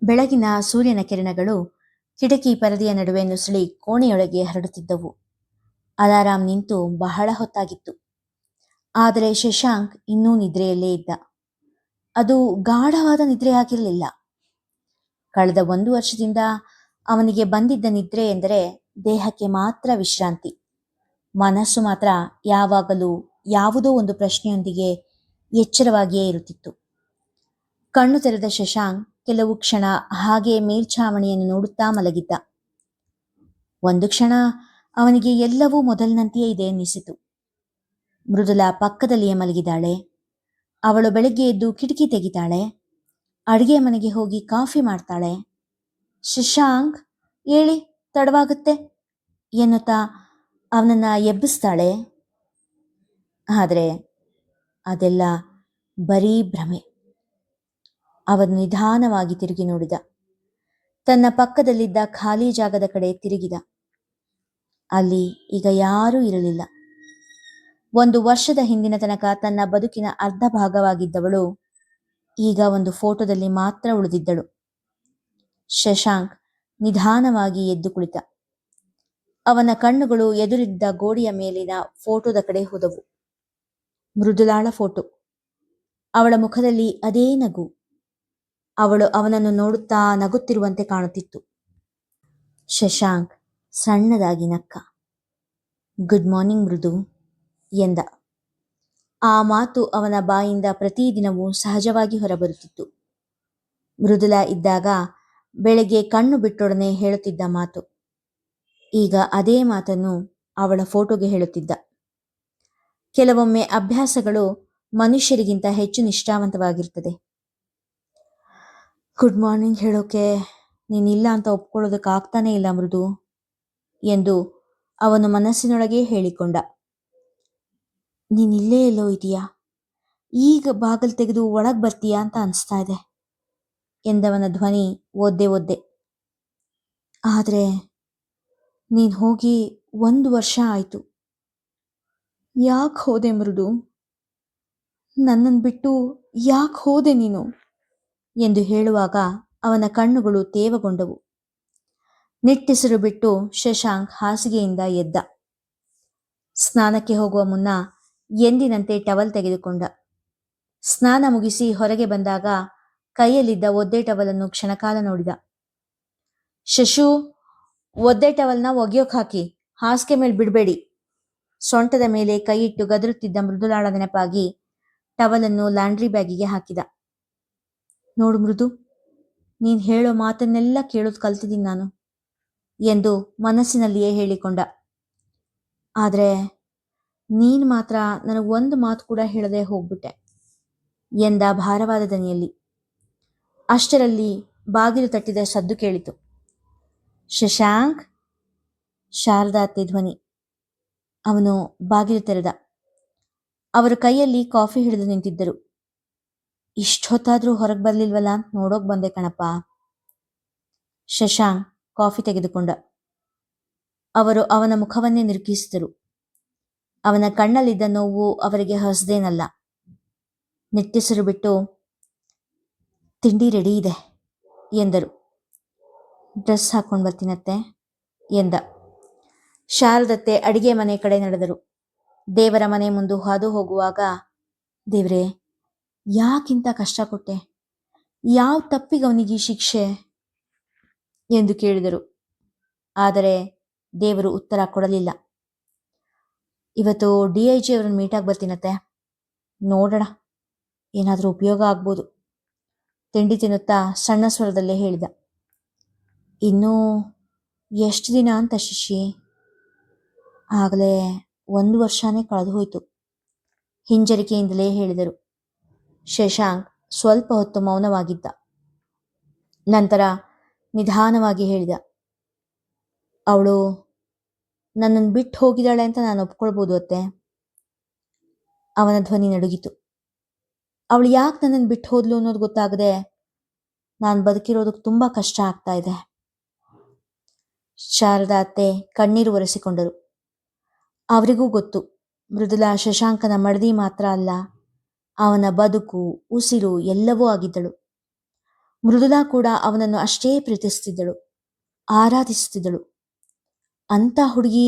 ಬೆಳಗಿನ ಸೂರ್ಯನ ಕಿರಣಗಳು ಕಿಟಕಿ ಪರದೆಯ ನಡುವೆ ನುಸುಳಿ ಕೋಣೆಯೊಳಗೆ ಹರಡುತ್ತಿದ್ದವು. ಅಲಾರಾಂ ನಿಂತು ಬಹಳ ಹೊತ್ತಾಗಿತ್ತು. ಆದರೆ ಶಶಾಂಕ್ ಇನ್ನೂ ನಿದ್ರೆಯಲ್ಲೇ ಇದ್ದ. ಅದು ಗಾಢವಾದ ನಿದ್ರೆಯಾಗಿರಲಿಲ್ಲ. ಕಳೆದ 1 ವರ್ಷದಿಂದ ಅವನಿಗೆ ಬಂದಿದ್ದ ನಿದ್ರೆ ಎಂದರೆ ದೇಹಕ್ಕೆ ಮಾತ್ರ ವಿಶ್ರಾಂತಿ. ಮನಸ್ಸು ಮಾತ್ರ ಯಾವಾಗಲೂ ಯಾವುದೋ ಒಂದು ಪ್ರಶ್ನೆಯೊಂದಿಗೆ ಎಚ್ಚರವಾಗಿಯೇ ಇರುತ್ತಿತ್ತು. ಕಣ್ಣು ತೆರೆದ ಶಶಾಂಕ್ ಕೆಲವು ಕ್ಷಣ ಹಾಗೆ ಮೇಲ್ಛಾವಣಿಯನ್ನು ನೋಡುತ್ತಾ ಮಲಗಿದ್ದ. ಒಂದು ಕ್ಷಣ ಅವನಿಗೆ ಎಲ್ಲವೂ ಮೊದಲಿನಂತೆಯೇ ಇದೆ ಎನ್ನಿಸಿತು. ಮೃದುಲಾ ಪಕ್ಕದಲ್ಲಿಯೇ ಮಲಗಿದಾಳೆ. ಅವಳು ಬೆಳಗ್ಗೆ ಎದ್ದು ಕಿಟಕಿ ತೆಗಿತಾಳೆ, ಅಡುಗೆ ಮನೆಗೆ ಹೋಗಿ ಕಾಫಿ ಮಾಡ್ತಾಳೆ. ಶಶಾಂಕ್, ಏಳಿ, ತಡವಾಗುತ್ತೆ ಎನ್ನುತ್ತಾ ಅವನನ್ನ ಎಬ್ಬಿಸ್ತಾಳೆ. ಆದರೆ ಅದೆಲ್ಲ ಬರೀ ಭ್ರಮೆ. ಅವನು ನಿಧಾನವಾಗಿ ತಿರುಗಿ ನೋಡಿದ. ತನ್ನ ಪಕ್ಕದಲ್ಲಿದ್ದ ಖಾಲಿ ಜಾಗದ ಕಡೆ ತಿರುಗಿದ. ಅಲ್ಲಿ ಈಗ ಯಾರೂ ಇರಲಿಲ್ಲ. 1 ವರ್ಷದ ಹಿಂದಿನ ತನಕ ತನ್ನ ಬದುಕಿನ ಅರ್ಧ ಭಾಗವಾಗಿದ್ದವಳು ಈಗ ಒಂದು ಫೋಟೋದಲ್ಲಿ ಮಾತ್ರ ಉಳಿದಿದ್ದಳು. ಶಶಾಂಕ್ ನಿಧಾನವಾಗಿ ಎದ್ದು ಕುಳಿತ. ಅವನ ಕಣ್ಣುಗಳು ಎದುರಿದ್ದ ಗೋಡೆಯ ಮೇಲಿನ ಫೋಟೋದ ಕಡೆ ಹೋದವು. ಮೃದುಲಾಳ ಫೋಟೋ. ಅವಳ ಮುಖದಲ್ಲಿ ಅದೇ ನಗು. ಅವಳು ಅವನನ್ನು ನೋಡುತ್ತಾ ನಗುತ್ತಿರುವಂತೆ ಕಾಣುತ್ತಿತ್ತು. ಶಶಾಂಕ್ ಸಣ್ಣದಾಗಿ ನಕ್ಕ. ಗುಡ್ ಮಾರ್ನಿಂಗ್ ಮೃದು ಎಂದ. ಆ ಮಾತು ಅವನ ಬಾಯಿಂದ ಪ್ರತಿದಿನವೂ ಸಹಜವಾಗಿ ಹೊರಬರುತ್ತಿತ್ತು. ಮೃದುಲಾ ಇದ್ದಾಗ ಬೆಳಗ್ಗೆ ಕಣ್ಣು ಬಿಟ್ಟೊಡನೆ ಹೇಳುತ್ತಿದ್ದ ಮಾತು. ಈಗ ಅದೇ ಮಾತನ್ನು ಅವಳ ಫೋಟೋಗೆ ಹೇಳುತ್ತಿದ್ದ. ಕೆಲವೊಮ್ಮೆ ಅಭ್ಯಾಸಗಳು ಮನುಷ್ಯರಿಗಿಂತ ಹೆಚ್ಚು ನಿಷ್ಠಾವಂತವಾಗಿರ್ತದೆ. ಗುಡ್ ಮಾರ್ನಿಂಗ್ ಹೇಳೋಕೆ ನೀನಿಲ್ಲ ಅಂತ ಒಪ್ಕೊಳ್ಳೋದಕ್ಕಾಗ್ತಾನೇ ಇಲ್ಲ ಮೃದು ಎಂದು ಅವನು ಮನಸ್ಸಿನೊಳಗೇ ಹೇಳಿಕೊಂಡ. ನೀನಿಲ್ಲೇ ಎಲ್ಲೋ ಇದೆಯಾ, ಈಗ ಬಾಗಿಲು ತೆಗೆದು ಒಳಗೆ ಬರ್ತೀಯಾ ಅಂತ ಅನಿಸ್ತಾ ಇದೆ ಎಂದವನ ಧ್ವನಿ ಒದ್ದೆ ಒದ್ದೆ. ಆದರೆ ನೀನು ಹೋಗಿ 1 ವರ್ಷ ಆಯಿತು. ಯಾಕೆ ಹೋದೆ ಮೃದು? ನನ್ನನ್ನು ಬಿಟ್ಟು ಯಾಕೆ ಹೋದೆ ನೀನು ಎಂದು ಹೇಳುವಾಗ ಅವನ ಕಣ್ಣುಗಳು ತೇವಗೊಂಡವು. ನಿಟ್ಟುಸಿರು ಬಿಟ್ಟು ಶಶಾಂಕ್ ಹಾಸಿಗೆಯಿಂದ ಎದ್ದ. ಸ್ನಾನಕ್ಕೆ ಹೋಗುವ ಮುನ್ನ ಎಂದಿನಂತೆ ಟವಲ್ ತೆಗೆದುಕೊಂಡ. ಸ್ನಾನ ಮುಗಿಸಿ ಹೊರಗೆ ಬಂದಾಗ ಕೈಯಲ್ಲಿದ್ದ ಒದ್ದೆ ಟವಲನ್ನು ಕ್ಷಣಕಾಲ ನೋಡಿದ. ಶಶು, ಒದ್ದೆ ಟವಲ್ನ ಒಗೆಯೋಕ್ ಹಾಕಿ, ಹಾಸಿಗೆ ಮೇಲೆ ಬಿಡಬೇಡಿ. ಸೊಂಟದ ಮೇಲೆ ಕೈಯಿಟ್ಟು ಗದರುತ್ತಿದ್ದ ಮೃದುಲಾಳ ನೆನಪಾಗಿ ಟವಲನ್ನು ಲ್ಯಾಂಡ್ರಿ ಬ್ಯಾಗಿಗೆ ಹಾಕಿದ. ನೋಡು ಮೃದು, ನೀನು ಹೇಳೋ ಮಾತನ್ನೆಲ್ಲ ಕೇಳೋದು ಕಲ್ತಿದ್ದೀನಿ ನಾನು ಎಂದು ಮನಸ್ಸಿನಲ್ಲಿಯೇ ಹೇಳಿಕೊಂಡ. ಆದರೆ ನೀನು ಮಾತ್ರ ನನಗೊಂದು ಮಾತು ಕೂಡ ಹೇಳದೆ ಹೋಗ್ಬಿಟ್ಟೆ ಎಂದ ಭಾರವಾದ ದನಿಯಲ್ಲಿ. ಅಷ್ಟರಲ್ಲಿ ಬಾಗಿಲು ತಟ್ಟಿದ ಸದ್ದು ಕೇಳಿತು. ಶಶಾಂಕ್, ಶಾರದಾ ಅತ್ತೆ ಧ್ವನಿ. ಅವನು ಬಾಗಿಲು ತೆರೆದ. ಅವರ ಕೈಯಲ್ಲಿ ಕಾಫಿ ಹಿಡಿದು ನಿಂತಿದ್ದರು. ಇಷ್ಟೊತ್ತಾದರೂ ಹೊರಗೆ ಬರಲಿಲ್ವಲ್ಲ ಅಂತ ನೋಡೋಕೆ ಬಂದೆ ಕಣಪ್ಪ. ಶಶಾಂಕ್ ಕಾಫಿ ತೆಗೆದುಕೊಂಡ. ಅವರು ಅವನ ಮುಖವನ್ನೇ ನಿರೀಕ್ಷಿಸಿದರು. ಅವನ ಕಣ್ಣಲ್ಲಿದ್ದ ನೋವು ಅವರಿಗೆ ಹೊಸದೇನಲ್ಲ. ನಿಟ್ಟುಸಿರು ಬಿಟ್ಟು, ತಿಂಡಿ ರೆಡಿ ಇದೆ ಎಂದರು. ಡ್ರೆಸ್ ಹಾಕೊಂಡು ಬರ್ತೀನತ್ತೆ ಎಂದ. ಶಾರದತ್ತೆ ಅಡಿಗೆ ಮನೆ ಕಡೆ ನಡೆದರು. ದೇವರ ಮನೆ ಮುಂದೆ ಹಾದು ಹೋಗುವಾಗ, ದೇವ್ರೇ, ಯಾಕಿಂತ ಕಷ್ಟ ಕೊಟ್ಟೆ? ಯಾವ ತಪ್ಪಿಗೆ ಅವನಿಗೆ ಈ ಶಿಕ್ಷೆ ಎಂದು ಕೇಳಿದರು. ಆದರೆ ದೇವರು ಉತ್ತರ ಕೊಡಲಿಲ್ಲ. ಇವತ್ತು DIG ಅವರನ್ನು ಮೀಟಾಗಿ ಬರ್ತೀನತ್ತೆ, ನೋಡೋಣ, ಏನಾದರೂ ಉಪಯೋಗ ಆಗ್ಬೋದು ತಿಂಡಿ ತಿನ್ನುತ್ತಾ ಸಣ್ಣ ಸ್ವರದಲ್ಲೇ ಹೇಳಿದ. ಇನ್ನೂ ಎಷ್ಟು ದಿನ ಅಂತ ಶಿಶಿ? ಆಗಲೇ 1 ವರ್ಷನೇ ಕಳೆದು ಹೋಯಿತು ಹಿಂಜರಿಕೆಯಿಂದಲೇ ಹೇಳಿದರು. ಶಶಾಂಕ್ ಸ್ವಲ್ಪ ಹೊತ್ತು ಮೌನವಾಗಿದ್ದ. ನಂತರ ನಿಧಾನವಾಗಿ ಹೇಳಿದ, ಅವಳು ನನ್ನನ್ನು ಬಿಟ್ಟು ಹೋಗಿದ್ದಾಳೆ ಅಂತ ನಾನು ಒಪ್ಕೊಳ್ಬೋದು ಅತ್ತೆ. ಅವನ ಧ್ವನಿ ನಡುಗಿತು. ಅವಳು ಯಾಕೆ ನನ್ನನ್ನು ಬಿಟ್ಟು ಹೋದ್ಲು ಅನ್ನೋದು ಗೊತ್ತಾಗದೆ ನಾನು ಬದುಕಿರೋದಕ್ಕೆ ತುಂಬ ಕಷ್ಟ ಆಗ್ತಾ ಇದೆ. ಶಾರದಾ ಅತ್ತೆ ಕಣ್ಣೀರು ಒರೆಸಿಕೊಂಡರು. ಅವರಿಗೂ ಗೊತ್ತು, ಮೃದುಲಾ ಶಶಾಂಕನ ಮಡದಿ ಮಾತ್ರ ಅಲ್ಲ, ಅವನ ಬದುಕು, ಉಸಿರು ಎಲ್ಲವೂ ಆಗಿದ್ದಳು. ಮೃದುಲಾ ಕೂಡ ಅವನನ್ನು ಅಷ್ಟೇ ಪ್ರೀತಿಸುತ್ತಿದ್ದಳು, ಆರಾಧಿಸುತ್ತಿದ್ದಳು. ಅಂಥ ಹುಡುಗಿ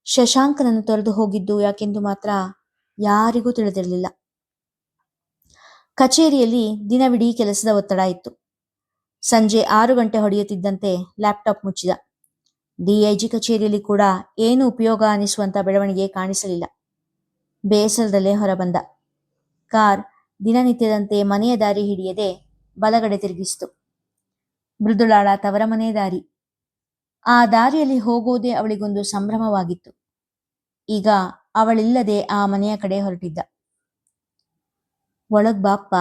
ಶಶಾಂಕನನ್ನು ತೊರೆದು ಹೋಗಿದ್ದು ಯಾಕೆಂದು ಮಾತ್ರ ಯಾರಿಗೂ ತಿಳಿದಿರಲಿಲ್ಲ. ಕಚೇರಿಯಲ್ಲಿ ದಿನವಿಡೀ ಕೆಲಸದ ಒತ್ತಡ ಇತ್ತು. ಸಂಜೆ 6 ಗಂಟೆ ಹೊಡೆಯುತ್ತಿದ್ದಂತೆ ಲ್ಯಾಪ್ಟಾಪ್ ಮುಚ್ಚಿದ. ಡಿಐಜಿ ಕಚೇರಿಯಲ್ಲಿ ಕೂಡ ಏನು ಉಪಯೋಗ ಅನಿಸುವಂತ ಬೆಳವಣಿಗೆ ಕಾಣಿಸಲಿಲ್ಲ. ಬೇಸರದಲ್ಲೇ ಹೊರಬಂದ. ಕಾರ್ ದಿನನಿತ್ಯದಂತೆ ಮನೆಯ ದಾರಿ ಹಿಡಿಯದೆ ಬಲಗಡೆ ತಿರುಗಿಸಿತು. ಮೃದುಳಾಳ ತವರ ಮನೆ ದಾರಿ. ಆ ದಾರಿಯಲ್ಲಿ ಹೋಗೋದೇ ಅವಳಿಗೊಂದು ಸಂಭ್ರಮವಾಗಿತ್ತು. ಈಗ ಅವಳಿಲ್ಲದೆ ಆ ಮನೆಯ ಕಡೆ ಹೊರಟಿದ್ದ. ಒಳಗ್ ಬಾಪ್ಪ.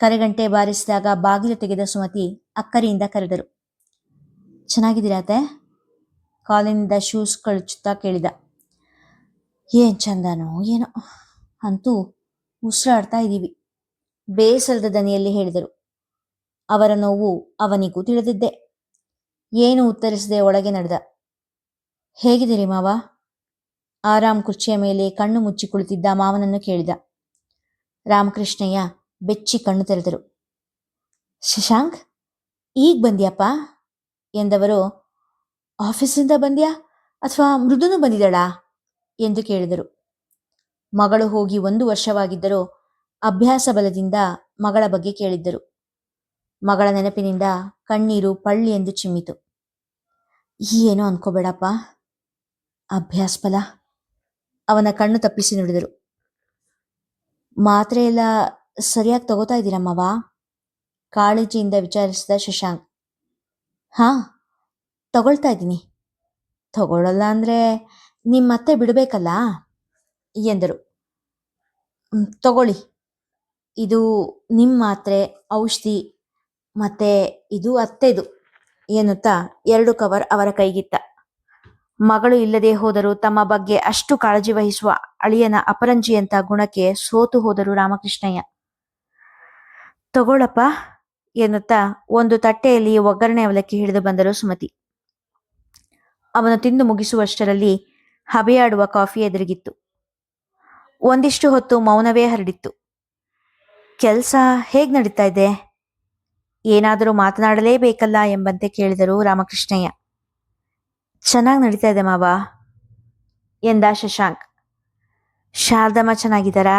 ಕರೆಗಂಟೆ ಬಾರಿಸಿದಾಗ ಬಾಗಿಲು ತೆಗೆದ ಸುಮತಿ ಅಕ್ಕರಿಯಿಂದ ಕರೆದರು. ಚೆನ್ನಾಗಿದ್ದೀರಾತೆ? ಕಾಲಿನಿಂದ ಶೂಸ್ ಕಳಚುತ್ತಾ ಕೇಳಿದ. ಏನ್ ಚಂದನೋ ಏನೋ, ಅಂತೂ ಉಸಿರಾಡ್ತಾ ಇದ್ದೀವಿ, ಬೇಸರದ ದನಿಯಲ್ಲಿ ಹೇಳಿದರು. ಅವರ ನೋವು ಅವನಿಗೂ ತಿಳಿದಿದ್ದೆ. ಏನು ಉತ್ತರಿಸದೆ ಒಳಗೆ ನಡೆದ. ಹೇಗಿದ್ದೀರಿ ಮಾವ? ಆರಾಮ್ ಕುರ್ಚಿಯ ಮೇಲೆ ಕಣ್ಣು ಮುಚ್ಚಿ ಕುಳಿತಿದ್ದ ಮಾವನನ್ನು ಕೇಳಿದ. ರಾಮಕೃಷ್ಣಯ್ಯ ಬೆಚ್ಚಿ ಕಣ್ಣು ತೆರೆದರು. ಶಶಾಂಕ್, ಈಗ ಬಂದ್ಯಪ್ಪ ಎಂದವರು, ಆಫೀಸಿಂದ ಬಂದ್ಯಾ ಅಥವಾ ಮೃದುನು ಬಂದಿದಳಾ ಎಂದು ಕೇಳಿದರು. ಮಗಳು ಹೋಗಿ 1 ವರ್ಷವಾಗಿದ್ದರೂ ಅಭ್ಯಾಸ ಬಲದಿಂದ ಮಗಳ ಬಗ್ಗೆ ಕೇಳಿದ್ದರು. ಮಗಳ ನೆನಪಿನಿಂದ ಕಣ್ಣೀರು ಪಳ್ಳಿ ಎಂದು ಚಿಮ್ಮಿತು. ಏನೋ ಅನ್ಕೋಬೇಡಪ್ಪ, ಅಭ್ಯಾಸ ಬಲ. ಅವನ ಕಣ್ಣು ತಪ್ಪಿಸಿ ನುಡಿದರು. ಮಾತ್ರೆ ಎಲ್ಲ ಸರಿಯಾಗಿ ತಗೋತಾ ಇದ್ದೀರಮ್ಮವ? ಕಾಳಜಿಯಿಂದ ವಿಚಾರಿಸಿದ ಶಶಾಂಕ್. ಹಾ, ತಗೊಳ್ತಾ ಇದ್ದೀನಿ. ತಗೊಳ್ಳಲ್ಲ ಅಂದರೆ ನಿಮ್ಮತ್ತೆ ಬಿಡಬೇಕಲ್ಲ ಎಂದರು. ತಗೊಳ್ಳಿ, ಇದು ನಿಮ್ಮ ಮಾತ್ರೆ, ಔಷಧಿ, ಮತ್ತೆ ಇದು ಅತ್ತೆದು ಎನ್ನುತ್ತಾ 2 ಕವರ್ ಅವರ ಕೈಗಿತ್ತ. ಮಗಳು ಇಲ್ಲದೆ ಹೋದರೂ ತಮ್ಮ ಬಗ್ಗೆ ಅಷ್ಟು ಕಾಳಜಿ ವಹಿಸುವ ಅಳಿಯನ ಅಪರಂಜಿಯಂತ ಗುಣಕ್ಕೆ ಸೋತು ಹೋದರು ರಾಮಕೃಷ್ಣಯ್ಯ. ತಗೊಳಪ್ಪ ಎನ್ನುತ್ತಾ ಒಂದು ತಟ್ಟೆಯಲ್ಲಿ ಒಗ್ಗರಣೆ ಅವಲಕ್ಕಿ ಹಿಡಿದು ಬಂದರು ಸುಮತಿ. ಅವನು ತಿಂದು ಮುಗಿಸುವಷ್ಟರಲ್ಲಿ ಹಬೆಯಾಡುವ ಕಾಫಿ ಎದುರಿಗಿತ್ತು. ಒಂದಿಷ್ಟು ಹೊತ್ತು ಮೌನವೇ ಹರಡಿತ್ತು. ಕೆಲಸ ಹೇಗ್ ನಡೀತಾ ಇದೆ? ಏನಾದರೂ ಮಾತನಾಡಲೇಬೇಕಲ್ಲ ಎಂಬಂತೆ ಕೇಳಿದರು ರಾಮಕೃಷ್ಣಯ್ಯ. ಚೆನ್ನಾಗಿ ನಡೀತಾ ಇದೆ ಮಾವ ಎಂದ ಶಶಾಂಕ್. ಶಾರದಮ್ಮ ಚೆನ್ನಾಗಿದ್ದಾರಾ?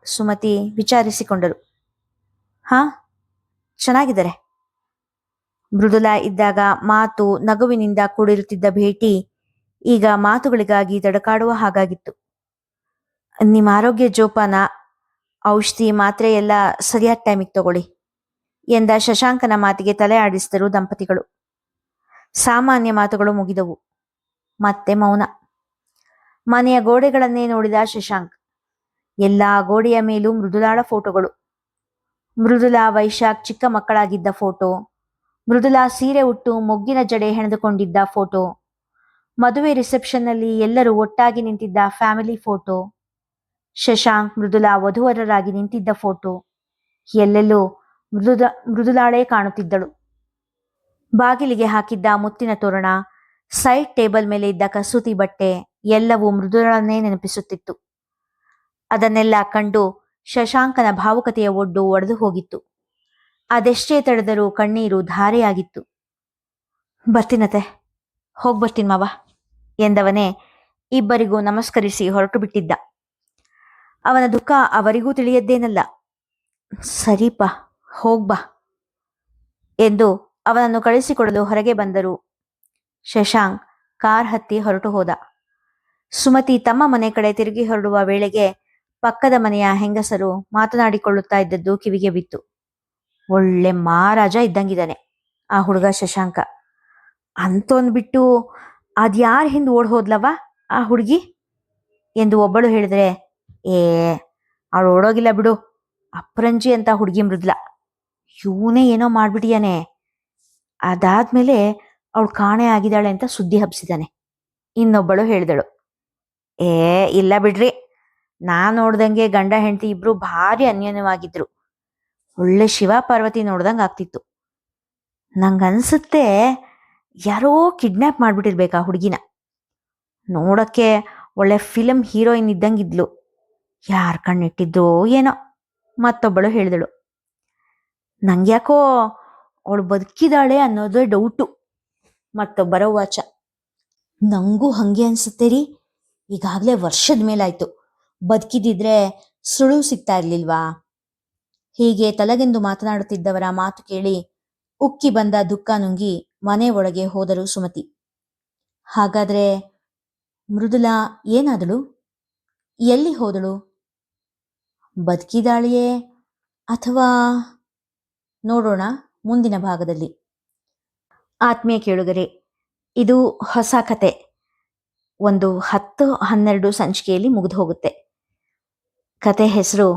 ಸುಮತಿ ವಿಚಾರಿಸಿಕೊಂಡರು. ಹಾ, ಚೆನ್ನಾಗಿದ್ದಾರೆ. ಮೃದುಲಾ ಇದ್ದಾಗ ಮಾತು ನಗುವಿನಿಂದ ಕೂಡಿರುತ್ತಿದ್ದ ಭೇಟಿ ಈಗ ಮಾತುಗಳಿಗಾಗಿ ತಡಕಾಡುವ ಹಾಗಾಗಿತ್ತು. ನಿಮ್ಮ ಆರೋಗ್ಯ ಜೋಪಾನ, ಔಷಧಿ ಮಾತ್ರೆ ಎಲ್ಲ ಸರಿಯಾದ ಟೈಮಿಗೆ ತಗೊಳ್ಳಿ ಎಂದ ಶಶಾಂಕನ ಮಾತಿಗೆ ತಲೆ ಆಡಿಸಿದರು ದಂಪತಿಗಳು. ಸಾಮಾನ್ಯ ಮಾತುಗಳು ಮುಗಿದವು. ಮತ್ತೆ ಮೌನ. ಮನೆಯ ಗೋಡೆಗಳನ್ನೇ ನೋಡಿದ ಶಶಾಂಕ್. ಎಲ್ಲಾ ಗೋಡೆಯ ಮೇಲೂ ಮೃದುಲಾಳ ಫೋಟೋಗಳು. ಮೃದುಲಾ ವೈಶಾಖ್ ಚಿಕ್ಕ ಮಕ್ಕಳಾಗಿದ್ದ ಫೋಟೋ, ಮೃದುಲಾ ಸೀರೆ ಉಟ್ಟು ಮೊಗ್ಗಿನ ಜಡೆ ಹೆಣೆದುಕೊಂಡಿದ್ದ ಫೋಟೋ, ಮದುವೆ ರಿಸೆಪ್ಷನ್ನಲ್ಲಿ ಎಲ್ಲರೂ ಒಟ್ಟಾಗಿ ನಿಂತಿದ್ದ ಫ್ಯಾಮಿಲಿ ಫೋಟೋ, ಶಶಾಂಕ್ ಮೃದುಲಾ ವಧುವರರಾಗಿ ನಿಂತಿದ್ದ ಫೋಟೋ. ಎಲ್ಲೆಲ್ಲೂ ಮೃದುಲಾಳೇ ಕಾಣುತ್ತಿದ್ದಳು. ಬಾಗಿಲಿಗೆ ಹಾಕಿದ್ದ ಮುತ್ತಿನ ತೋರಣ, ಸೈಡ್ ಟೇಬಲ್ ಮೇಲೆ ಇದ್ದ ಕಸೂತಿ ಬಟ್ಟೆ ಎಲ್ಲವೂ ಮೃದುಳನ್ನೇ ನೆನಪಿಸುತ್ತಿತ್ತು. ಅದನ್ನೆಲ್ಲ ಕಂಡು ಶಶಾಂಕನ ಭಾವುಕತೆಯ ಒಡ್ಡು ಒಡೆದು ಹೋಗಿತ್ತು. ಅದೆಷ್ಟೇ ತಡೆದರೂ ಕಣ್ಣೀರು ಧಾರೆಯಾಗಿತ್ತು. ಬರ್ತೀನತೆ, ಹೋಗ್ಬರ್ತೀನಿ ಮಾವ ಎಂದವನೇ ಇಬ್ಬರಿಗೂ ನಮಸ್ಕರಿಸಿ ಹೊರಟು ಬಿಟ್ಟಿದ್ದ. ಅವನ ದುಃಖ ಅವರಿಗೂ ತಿಳಿಯದ್ದೇನಲ್ಲ. ಸರಿಪ, ಹೋಗ್ಬಾ ಎಂದು ಅವನನ್ನು ಕಳಿಸಿಕೊಡಲು ಹೊರಗೆ ಬಂದರು. ಶಶಾಂಕ್ ಕಾರ್ ಹತ್ತಿ ಹೊರಟು ಹೋದ. ಸುಮತಿ ತಮ್ಮ ಮನೆ ಕಡೆ ತಿರುಗಿ ಹೊರಡುವ ವೇಳೆಗೆ ಪಕ್ಕದ ಮನೆಯ ಹೆಂಗಸರು ಮಾತನಾಡಿಕೊಳ್ಳುತ್ತಾ ಇದ್ದದ್ದು ಕಿವಿಗೆ ಬಿತ್ತು. ಒಳ್ಳೆ ಮಹಾರಾಜ ಇದ್ದಂಗಿದ್ದಾನೆ ಆ ಹುಡುಗ ಶಶಾಂಕ. ಅಂತೊಂದ್ಬಿಟ್ಟು ಅದ್ಯಾರ ಹಿಂದೆ ಓಡ್ ಹೋದ್ಲವ ಆ ಹುಡುಗಿ ಎಂದು ಒಬ್ಬಳು ಹೇಳಿದರೆ, ಅವಳು ಓಡೋಗಿಲ್ಲ ಬಿಡು, ಅಪ್ರಂಜಿ ಅಂತ ಹುಡುಗಿ ಮೃದುಲಾ, ಇವನೇ ಏನೋ ಮಾಡ್ಬಿಟ್ಟಿಯಾನೆ. ಅದಾದ್ಮೇಲೆ ಅವಳು ಕಾಣೆ ಆಗಿದ್ದಾಳೆ ಅಂತ ಸುದ್ದಿ ಹಬ್ಸಿದ್ದಾನೆ. ಇನ್ನೊಬ್ಬಳು ಹೇಳಿದಳು, ಇಲ್ಲ ಬಿಡ್ರಿ, ನಾನ್ ನೋಡ್ದಂಗೆ ಗಂಡ ಹೆಂಡತಿ ಇಬ್ರು ಭಾರಿ ಅನ್ಯೋನ್ಯವಾಗಿದ್ರು. ಒಳ್ಳೆ ಶಿವ ಪಾರ್ವತಿ ನೋಡ್ದಂಗೆ ಆಗ್ತಿತ್ತು. ನಂಗನ್ಸುತ್ತೆ ಯಾರೋ ಕಿಡ್ನ್ಯಾಪ್ ಮಾಡ್ಬಿಟ್ಟಿರ್ಬೇಕಾ ಹುಡುಗಿನ. ನೋಡಕ್ಕೆ ಒಳ್ಳೆ ಫಿಲಮ್ ಹೀರೋಯಿನ್ ಇದ್ದಂಗಿದ್ಲು. ಯಾರ್ ಕಣ್ಣಿಟ್ಟಿದ್ದೋ ಏನೋ, ಮತ್ತೊಬ್ಬಳು ಹೇಳಿದಳು. ನಂಗ್ಯಾಕೋ ಅವಳು ಬದುಕಿದಾಳೆ ಅನ್ನೋದೇ ಡೌಟು. ಮತ್ತೊಬ್ಬರ ವಾಚ. ನಂಗೂ ಹಂಗೆ ಅನ್ಸುತ್ತೆ ರೀ. ಈಗಾಗಲೇ ವರ್ಷದ ಮೇಲಾಯ್ತು. ಬದುಕಿದಿದ್ರೆ ಸುಳು ಸಿಗ್ತಾ ಇರ್ಲಿಲ್ವಾ? ಹೀಗೆ ತಲೆಗೆಂದು ಮಾತನಾಡುತ್ತಿದ್ದವರ ಮಾತು ಕೇಳಿ ಉಕ್ಕಿ ಬಂದ ದುಃಖ ನುಂಗಿ ಮನೆ ಒಳಗೆ ಹೋದರು ಸುಮತಿ. ಹಾಗಾದ್ರೆ ಮೃದುಲಾ ಏನಾದಳು? ಎಲ್ಲಿ ಹೋದಳು? ಬದುಕಿದಾಳಿಯೇ ಅಥವಾ? ನೋಡೋಣ ಮುಂದಿನ ಭಾಗದಲ್ಲಿ. ಆತ್ಮೀಯ ಕೇಳುಗರೆ, ಇದು ಹೊಸ ಕತೆ. ಒಂದು 10-12 ಸಂಚಿಕೆಯಲ್ಲಿ ಮುಗಿದು ಹೋಗುತ್ತೆ. ಕತೆ ಹೆಸರು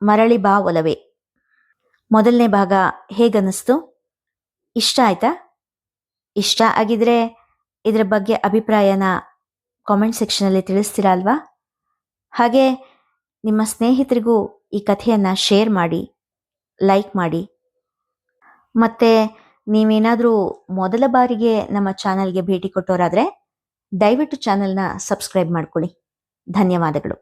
ಮರಳಿ ಬಾ ಒಲವೇ. ಮೊದಲನೇ ಭಾಗ ಹೇಗನ್ನಿಸ್ತು? ಇಷ್ಟ ಆಯ್ತಾ? ಇಷ್ಟ ಆಗಿದ್ರೆ ಇದರ ಬಗ್ಗೆ ಅಭಿಪ್ರಾಯನ ಕಾಮೆಂಟ್ ಸೆಕ್ಷನಲ್ಲಿ ತಿಳಿಸ್ತೀರಾ ಅಲ್ವಾ? ಹಾಗೆ ನಿಮ್ಮ ಸ್ನೇಹಿತರಿಗೂ ಈ ಕಥೆಯನ್ನು ಶೇರ್ ಮಾಡಿ, ಲೈಕ್ ಮಾಡಿ. ಮತ್ತು ನೀವೇನಾದರೂ ಮೊದಲ ಬಾರಿಗೆ ನಮ್ಮ ಚಾನಲ್ಗೆ ಭೇಟಿ ಕೊಟ್ಟೋರಾದರೆ ದಯವಿಟ್ಟು ಚಾನಲ್ನ ಸಬ್ಸ್ಕ್ರೈಬ್ ಮಾಡ್ಕೊಳ್ಳಿ. ಧನ್ಯವಾದಗಳು.